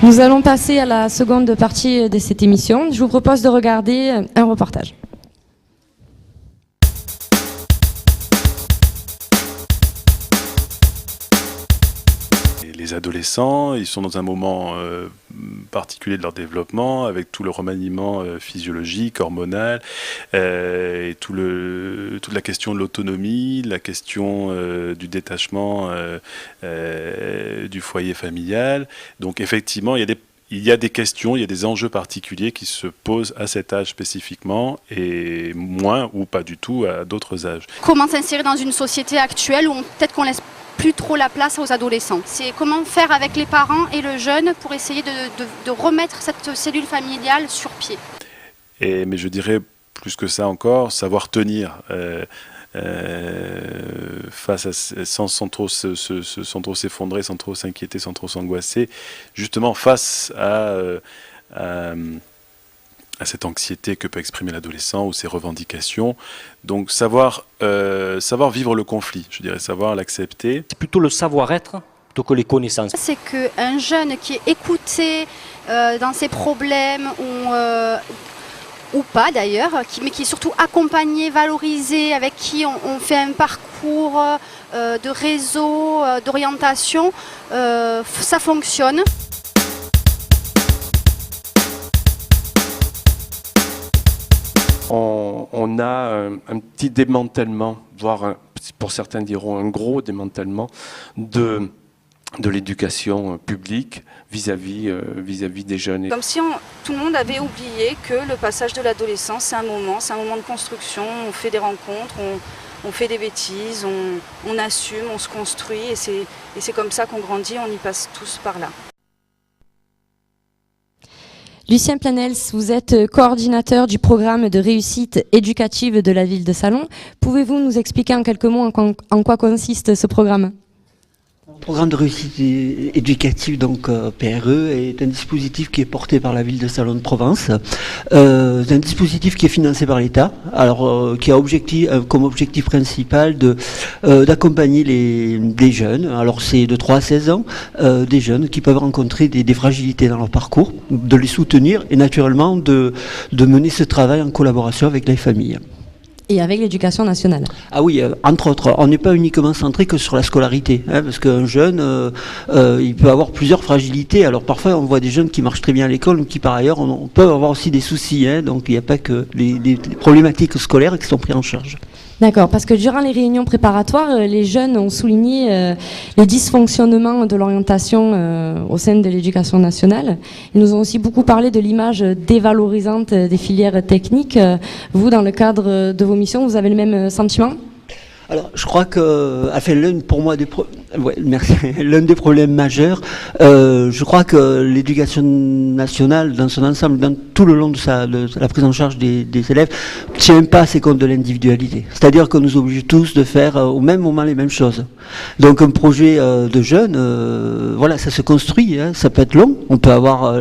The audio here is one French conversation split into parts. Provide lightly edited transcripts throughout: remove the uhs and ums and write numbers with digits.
Nous allons passer à la seconde partie de cette émission. Je vous propose de regarder un reportage. Les adolescents, ils sont dans un moment particulier de leur développement, avec tout le remaniement physiologique, hormonal, et toute la question de l'autonomie, la question du détachement du foyer familial. Donc effectivement, il y a des questions, il y a des enjeux particuliers qui se posent à cet âge spécifiquement et moins ou pas du tout à d'autres âges. Comment s'insérer dans une société actuelle où peut-être qu'on laisse plus trop la place aux adolescents. C'est comment faire avec les parents et le jeune pour essayer de remettre cette cellule familiale sur pied. Mais je dirais plus que ça encore, savoir tenir face à, sans trop s'effondrer, sans trop s'inquiéter, sans trop s'angoisser, justement face à cette anxiété que peut exprimer l'adolescent ou ses revendications. Donc savoir vivre le conflit, je dirais, savoir l'accepter. C'est plutôt le savoir-être plutôt que les connaissances. C'est qu'un jeune qui est écouté dans ses problèmes ou pas d'ailleurs, mais qui est surtout accompagné, valorisé, avec qui on fait un parcours de réseau, d'orientation, ça fonctionne. On a un petit démantèlement, voire pour certains diront un gros démantèlement de l'éducation publique vis-à-vis des jeunes. Comme si tout le monde avait oublié que le passage de l'adolescence, c'est un moment de construction, on fait des rencontres, on fait des bêtises, on assume, on se construit et c'est comme ça qu'on grandit, on y passe tous par là. Lucien Planels, vous êtes coordinateur du programme de réussite éducative de la ville de Salon. Pouvez-vous nous expliquer en quelques mots en quoi consiste ce programme ? Le programme de réussite éducative, donc PRE, est un dispositif qui est porté par la ville de Salon de Provence. C'est un dispositif qui est financé par l'État, alors qui a comme objectif principal d'accompagner les jeunes. Alors c'est de 3 à 16 ans, des jeunes qui peuvent rencontrer des fragilités dans leur parcours, de les soutenir et naturellement de mener ce travail en collaboration avec les familles. Et avec l'éducation nationale. Ah oui, entre autres, on n'est pas uniquement centré que sur la scolarité, parce qu'un jeune, il peut avoir plusieurs fragilités. Alors parfois, on voit des jeunes qui marchent très bien à l'école, mais qui par ailleurs, on peut avoir aussi des soucis. Donc il n'y a pas que les problématiques scolaires qui sont prises en charge. D'accord, parce que durant les réunions préparatoires, les jeunes ont souligné les dysfonctionnements de l'orientation au sein de l'éducation nationale. Ils nous ont aussi beaucoup parlé de l'image dévalorisante des filières techniques. Vous, dans le cadre de vos missions, vous avez le même sentiment ? Alors, je crois que, l'un des problèmes majeurs, je crois que l'éducation nationale, dans son ensemble, dans tout le long de la prise en charge des élèves, ne tient pas assez compte de l'individualité. C'est-à-dire qu'on nous oblige tous de faire au même moment les mêmes choses. Donc, un projet de jeunes, ça se construit, ça peut être long. On peut avoir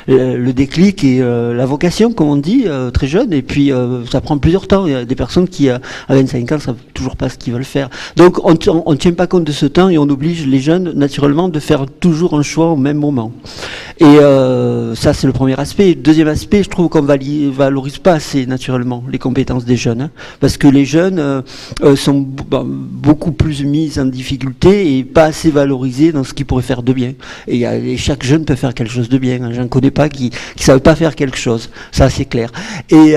le déclic et la vocation, comme on dit, très jeune, et puis ça prend plusieurs temps. Il y a des personnes qui, à 25 ans, savent toujours pas ce qu'ils veulent faire. Donc on ne tient pas compte de ce temps et on oblige les jeunes naturellement de faire toujours un choix au même moment. Et ça c'est le premier aspect. Deuxième aspect, je trouve qu'on valorise pas assez naturellement les compétences des jeunes, parce que les jeunes sont beaucoup plus mis en difficulté et pas assez valorisés dans ce qu'ils pourraient faire de bien. Et chaque jeune peut faire quelque chose de bien. J'en connais pas qui savent pas faire quelque chose. Ça c'est clair. Et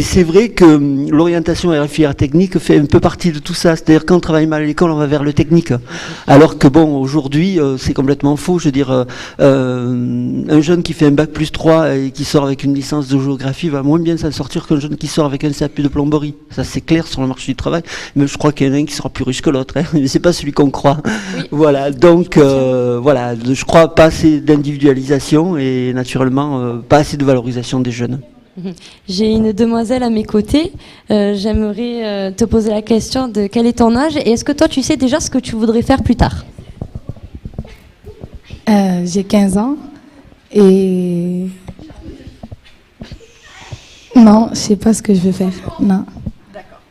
c'est vrai que l'orientation et la filière technique fait un peu partie de tout ça. C'est-à-dire quand on travaille mal à l'école, on va vers le technique. Alors que aujourd'hui, c'est complètement faux. Je veux dire, un jeune qui fait un bac plus 3 et qui sort avec une licence de géographie va moins bien s'en sortir qu'un jeune qui sort avec un CAP de plomberie. Ça c'est clair sur le marché du travail. Mais je crois qu'il y en a un qui sera plus riche que l'autre. Mais c'est pas celui qu'on croit. Oui. Voilà. Donc je crois pas assez d'individualisation et naturellement pas assez de valorisation des jeunes. J'ai une demoiselle à mes côtés. J'aimerais te poser la question de quel est ton âge et est-ce que toi tu sais déjà ce que tu voudrais faire plus tard ? J'ai 15 ans et non, je sais pas ce que je veux faire. Non. D'accord.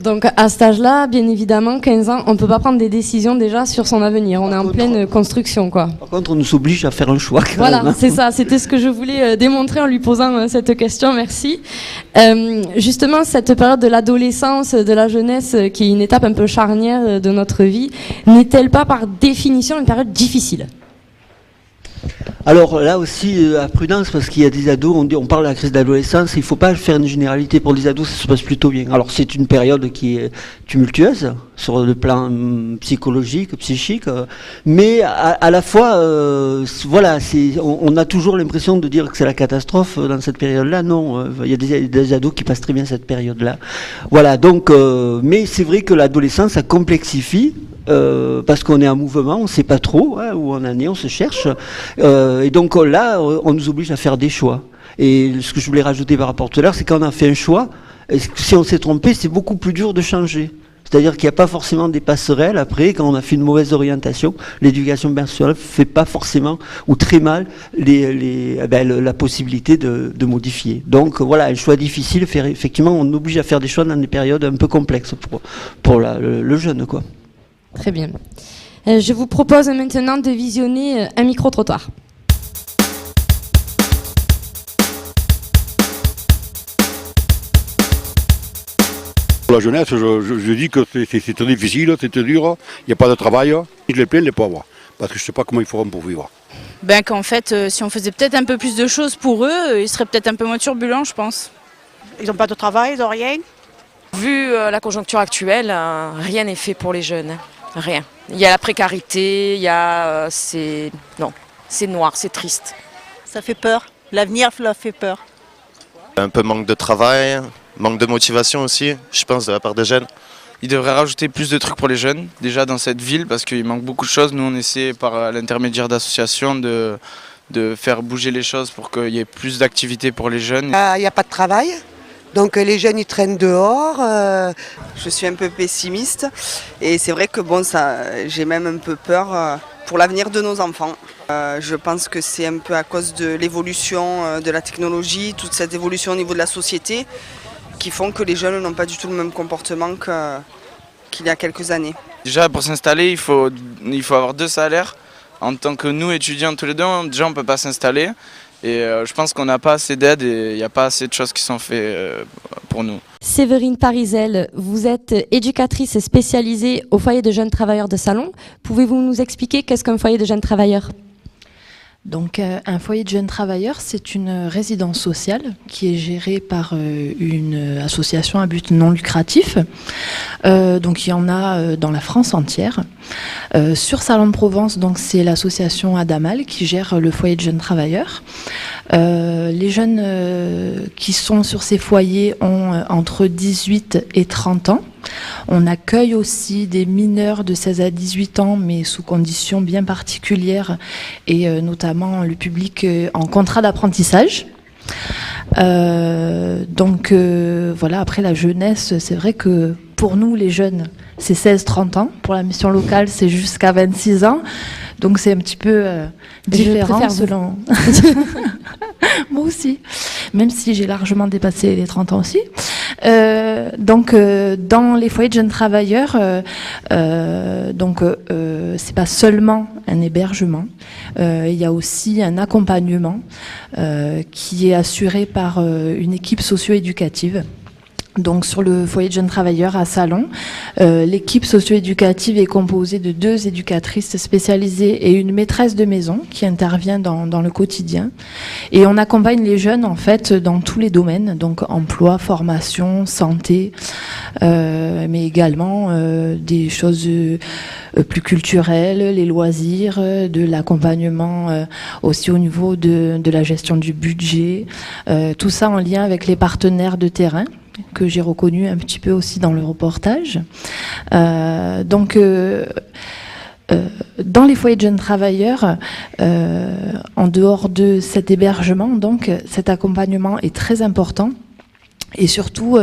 Donc à cet âge-là, bien évidemment, 15 ans, on ne peut pas prendre des décisions déjà sur son avenir. On est en pleine construction, quoi. Par contre, on nous oblige à faire un choix. Voilà, c'est ça. C'était ce que je voulais démontrer en lui posant cette question. Merci. Justement, cette période de l'adolescence, de la jeunesse, qui est une étape un peu charnière de notre vie, n'est-elle pas par définition une période difficile ? Alors là aussi, à prudence, parce qu'il y a des ados, on parle de la crise d'adolescence, il ne faut pas faire une généralité. Pour les ados, ça se passe plutôt bien. Alors c'est une période qui est tumultueuse, sur le plan psychologique, psychique, mais à la fois, voilà, on a toujours l'impression de dire que c'est la catastrophe dans cette période-là. Non, il y a des ados qui passent très bien cette période-là. Voilà, donc, mais c'est vrai que l'adolescence, ça complexifie. Parce qu'on est en mouvement, on ne sait pas trop où on en est, on se cherche. Et donc là, on nous oblige à faire des choix. Et ce que je voulais rajouter par rapport à tout à l'heure, c'est quand on a fait un choix, et si on s'est trompé, c'est beaucoup plus dur de changer. C'est-à-dire qu'il n'y a pas forcément des passerelles. Après, quand on a fait une mauvaise orientation, l'éducation personnelle ne fait pas forcément, ou très mal, la possibilité de modifier. Donc voilà, un choix difficile, effectivement, on oblige à faire des choix dans des périodes un peu complexes pour le jeune, quoi. Très bien. Je vous propose maintenant de visionner un micro-trottoir. Pour la jeunesse, je dis que c'est très difficile, c'est très dur, il n'y a pas de travail. Je les plains les pauvres, parce que je ne sais pas comment ils feront pour vivre. Qu'en fait, si on faisait peut-être un peu plus de choses pour eux, ils seraient peut-être un peu moins turbulents, je pense. Ils n'ont pas de travail, ils n'ont rien. Vu la conjoncture actuelle, rien n'est fait pour les jeunes. Rien. Il y a la précarité, il y a... c'est noir, c'est triste. Ça fait peur. L'avenir fait peur. Un peu manque de travail, manque de motivation aussi, je pense, de la part des jeunes. Il devrait rajouter plus de trucs pour les jeunes, déjà dans cette ville, parce qu'il manque beaucoup de choses. Nous, on essaie par l'intermédiaire d'associations de faire bouger les choses pour qu'il y ait plus d'activités pour les jeunes. Il n'y a pas de travail. Donc les jeunes ils traînent dehors. Je suis un peu pessimiste et c'est vrai que j'ai même un peu peur pour l'avenir de nos enfants. Je pense que c'est un peu à cause de l'évolution de la technologie, toute cette évolution au niveau de la société qui font que les jeunes n'ont pas du tout le même comportement qu'il y a quelques années. Déjà pour s'installer, il faut avoir 2 salaires. En tant que nous étudiants tous les deux, déjà on ne peut pas s'installer. Et je pense qu'on n'a pas assez d'aide et il n'y a pas assez de choses qui sont faites pour nous. Séverine Parizel, vous êtes éducatrice spécialisée au foyer de jeunes travailleurs de Salon. Pouvez-vous nous expliquer qu'est-ce qu'un foyer de jeunes travailleurs ? Donc, un foyer de jeunes travailleurs, c'est une résidence sociale qui est gérée par une association à but non lucratif. Donc, il y en a dans la France entière. Sur Salon de Provence, donc, c'est l'association Adamal qui gère le foyer de jeunes travailleurs. Les jeunes qui sont sur ces foyers ont entre 18 et 30 ans. On accueille aussi des mineurs de 16 à 18 ans, mais sous conditions bien particulières, et notamment le public en contrat d'apprentissage. Donc voilà, après la jeunesse, c'est vrai que pour nous, les jeunes, c'est 16-30 ans. Pour la mission locale, c'est jusqu'à 26 ans. Donc c'est un petit peu différent selon... Moi aussi, même si j'ai largement dépassé les 30 ans aussi. Donc dans les foyers de jeunes travailleurs, c'est pas seulement un hébergement, il y a aussi un accompagnement qui est assuré par une équipe socio-éducative. Donc sur le foyer de jeunes travailleurs à Salon, l'équipe socio-éducative est composée de 2 éducatrices spécialisées et une maîtresse de maison qui intervient dans le quotidien. Et on accompagne les jeunes en fait dans tous les domaines, donc emploi, formation, santé, mais également des choses plus culturelles, les loisirs, de l'accompagnement aussi au niveau de la gestion du budget, tout ça en lien avec les partenaires de terrain que j'ai reconnu un petit peu aussi dans le reportage. Dans les foyers de jeunes travailleurs, en dehors de cet hébergement, donc cet accompagnement est très important. Et surtout,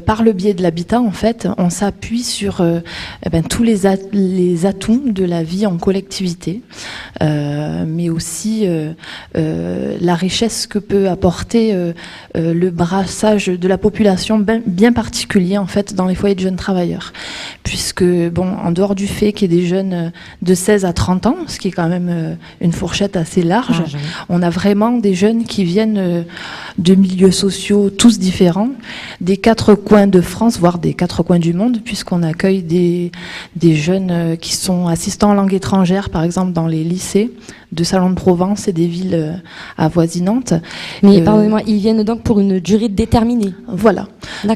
par le biais de l'habitat, en fait, on s'appuie sur tous les atouts de la vie en collectivité, mais aussi la richesse que peut apporter le brassage de la population bien particulier, en fait, dans les foyers de jeunes travailleurs. Puisque, bon, en dehors du fait qu'il y ait des jeunes de 16 à 30 ans, ce qui est quand même une fourchette assez large, on a vraiment des jeunes qui viennent de milieux sociaux tous différents, des 4 coins de France, voire des 4 coins du monde, puisqu'on accueille des jeunes qui sont assistants en langue étrangère, par exemple dans les lycées de Salon de Provence et des villes avoisinantes. Mais pardonnez-moi, ils viennent donc pour une durée déterminée. Voilà.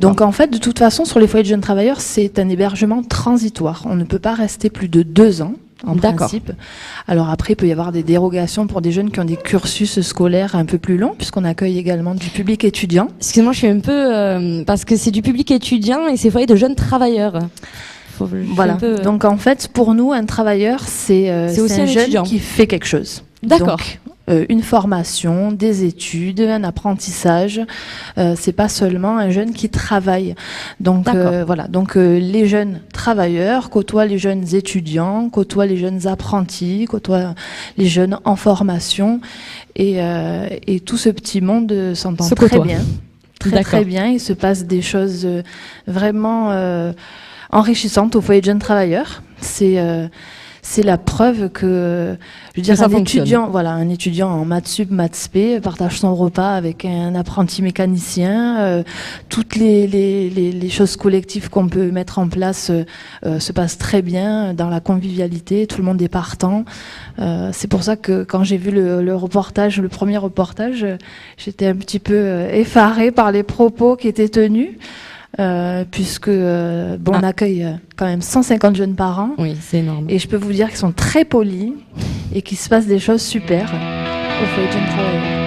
Donc en fait, de toute façon, sur les foyers de jeunes travailleurs, c'est un hébergement transitoire. On ne peut pas rester plus de 2 ans. En principe. Alors après, il peut y avoir des dérogations pour des jeunes qui ont des cursus scolaires un peu plus longs, puisqu'on accueille également du public étudiant. Excusez-moi, je suis un peu... parce que c'est du public étudiant et c'est foyer de jeunes travailleurs. Voilà. Donc en fait, pour nous, un travailleur, c'est aussi un jeune étudiant qui fait quelque chose. D'accord. Donc, une formation, des études, un apprentissage. C'est pas seulement un jeune qui travaille. Donc voilà. Donc les jeunes travailleurs côtoient les jeunes étudiants, côtoient les jeunes apprentis, côtoient les jeunes en formation, et tout ce petit monde s'entend très bien, très bien. Il se passe des choses vraiment enrichissantes au foyer de jeunes travailleurs. C'est la preuve que, je veux dire, un étudiant en maths sup, maths spé partage son repas avec un apprenti mécanicien. Toutes les choses collectives qu'on peut mettre en place se passent très bien dans la convivialité. Tout le monde est partant. C'est pour ça que quand j'ai vu le premier reportage, j'étais un petit peu effarée par les propos qui étaient tenus. Puisque on accueille quand même 150 jeunes par an. Oui, c'est énorme. Et je peux vous dire qu'ils sont très polis et qu'il se passe des choses super au foyer de jeunes travailleurs.